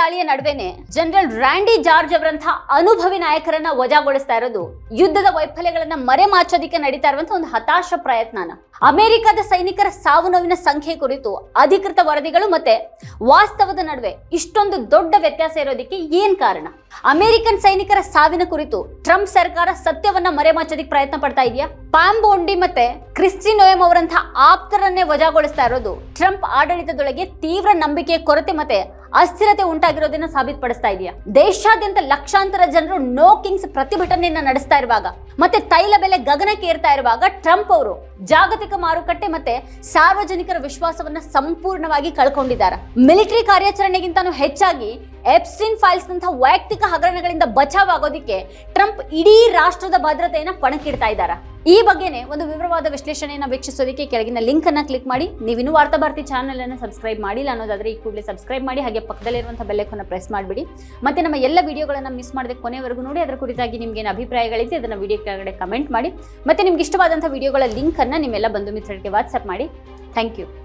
ದಾಳಿಯ ನಡುವೆನೆ general Randy George ಅವರಂತಹ ಅನುಭವಿ ನಾಯಕರನ್ನ ವಜಾಗೊಳಿಸ್ತಾ ಇರೋದು ಯುದ್ಧದ ವೈಫಲ್ಯಗಳನ್ನ ಮರೆಮಾಚೋದಿಕ್ಕೆ ನಡೀತಾ ಇರುವಂತಹ ಒಂದು ಹತಾಶ ಪ್ರಯತ್ನನ. ಅಮೆರಿಕದ ಸೈನಿಕರ ಸಾವು ನೋವಿನ ಸಂಖ್ಯೆ ಕುರಿತು ಅಧಿಕೃತ ವರದಿಗಳು ಮತ್ತೆ ವಾಸ್ತವದ ನಡುವೆ ಇಷ್ಟೊಂದು ದೊಡ್ಡ ವ್ಯತ್ಯಾಸ ಇರೋದಕ್ಕೆ ಏನ್ ಕಾರಣ? ಅಮೆರಿಕನ್ ಸೈನಿಕರ ಸಾವಿನ ಕುರಿತು ಟ್ರಂಪ್ ಸರ್ಕಾರ ಸತ್ಯವನ್ನ ಮರೆಮಾಚೋದಿಕ್ಕೆ ಪ್ರಯತ್ನ ಪಡ್ತಾ ಇದೆಯಾ? ಪಾಮ್ ಬೋಂಡಿ ಮತ್ತೆ ಕ್ರಿಸ್ಟಿ ನೋಯಮ್ ಅವರಂತಹ ಆಪ್ತರನ್ನೇ ವಜಾಗೊಳಿಸ್ತಾ ಇರೋದು ಟ್ರಂಪ್ ಆಡಳಿತದೊಳಗೆ ತೀವ್ರ ನಂಬಿಕೆಯ ಕೊರತೆ ಮತ್ತೆ ಅಸ್ಥಿರತೆ ಉಂಟಾಗಿರೋದನ್ನ ಸಾಬೀತುಪಡಿಸ್ತಾ ಇದೆಯಾ? ದೇಶಾದ್ಯಂತ ಲಕ್ಷಾಂತರ ಜನರು ನೋ ಕಿಂಗ್ಸ್ ಪ್ರತಿಭಟನೆಯನ್ನ ನಡೆಸ್ತಾ ಇರುವಾಗ ಮತ್ತೆ ತೈಲ ಬೆಲೆ ಗಗನಕ್ಕೆ ಏರ್ತಾ ಇರುವಾಗ ಟ್ರಂಪ್ ಅವರು ಜಾಗತಿಕ ಮಾರುಕಟ್ಟೆ ಮತ್ತೆ ಸಾರ್ವಜನಿಕರ ವಿಶ್ವಾಸವನ್ನ ಸಂಪೂರ್ಣವಾಗಿ ಕಳ್ಕೊಂಡಿದ್ದಾರೆ. ಮಿಲಿಟರಿ ಕಾರ್ಯಾಚರಣೆಗಿಂತನೂ ಹೆಚ್ಚಾಗಿ ಎಪ್ಸ್ಟೀನ್ ಫೈಲ್ಸ್ ನಂತಹ ವೈಯಕ್ತಿಕ ಹಗರಣಗಳಿಂದ ಬಚಾವ್ ಆಗೋದಿಕ್ಕೆ ಟ್ರಂಪ್ ಇಡೀ ರಾಷ್ಟ್ರದ ಭದ್ರತೆಯನ್ನ ಪಣಕ್ಕಿಡ್ತಾ ಇದ್ದಾರೆ. ಈ ಬಗ್ಗೆನೇ ಒಂದು ವಿವರವಾದ ವಿಶ್ಲೇಷಣೆಯನ್ನು ವೀಕ್ಷಿಸೋದಕ್ಕೆ ಕೆಳಗಿನ ಲಿಂಕ್ ಅನ್ನ ಕ್ಲಿಕ್ ಮಾಡಿ. ನೀವಿನ್ನೂ ವಾರ್ತಾಭಾರತಿ ಚಾನೆಲ್ ಅನ್ನು ಸಬ್ಸ್ಕ್ರೈಬ್ ಮಾಡಿಲ್ಲ ಅನ್ನೋದಾದ್ರೆ ಈ ಕೂಡಲೇ ಸಬ್ಸ್ಕ್ರೈಬ್ ಮಾಡಿ, ಹಾಗೆ ಪಕ್ಕದಲ್ಲಿರುವಂತಹ ಬೆಲ್ ಐಕಾನ್ ಪ್ರೆಸ್ ಮಾಡಿಬಿಡಿ. ಮತ್ತೆ ನಮ್ಮ ಎಲ್ಲ ವಿಡಿಯೋಗಳನ್ನ ಮಿಸ್ ಮಾಡದೆ ಕೊನೆವರೆಗೂ ನೋಡಿ. ಅದರ ಕುರಿತಾಗಿ ನಿಮ್ಗೆ ಏನು ಅಭಿಪ್ರಾಯಗಳಿದೆ ಅದನ್ನ ವಿಡಿಯೋ ಕೆಳಗಡೆ ಕಮೆಂಟ್ ಮಾಡಿ. ಮತ್ತೆ ನಿಮ್ಗೆ ಇಷ್ಟವಾದಂತಹ ವಿಡಿಯೋಗಳ ಲಿಂಕ್ ಅನ್ನ ನಿಮ್ಮೆಲ್ಲ ಬಂಧು ಮಿತ್ರರಿಗೆ ವಾಟ್ಸ್ಆಪ್ ಮಾಡಿ. Thank you.